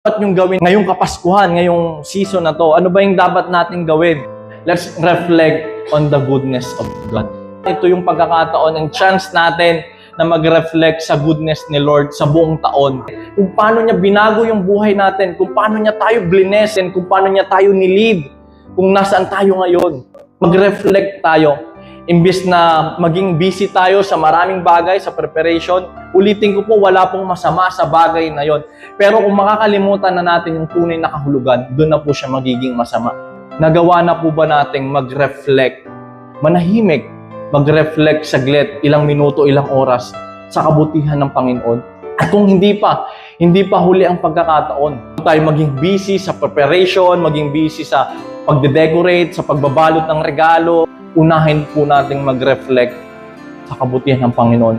dapat yung gawin ngayong Kapaskuhan, ngayong season na to? Ano ba yung dapat nating gawin? Let's reflect on the goodness of God. Ito yung pagkakataon, ang chance natin na mag-reflect sa goodness ni Lord sa buong taon. Kung paano niya binago yung buhay natin, kung paano niya tayo bless, kung paano niya tayo nilid, kung nasaan tayo ngayon. Mag-reflect tayo. Imbis na maging busy tayo sa maraming bagay, sa preparation, ulitin ko po, wala pong masama sa bagay na yon. Pero kung makakalimutan na natin yung tunay na kahulugan, doon na po siya magiging masama. Nagawa na po ba nating mag-reflect, manahimik, mag-reflect saglit, ilang minuto, ilang oras sa kabutihan ng Panginoon? At kung hindi pa huli ang pagkakataon, tayo maging busy sa preparation, maging busy sa pagde-decorate, sa pagbabalot ng regalo, unahin po nating mag-reflect sa kabutihan ng Panginoon.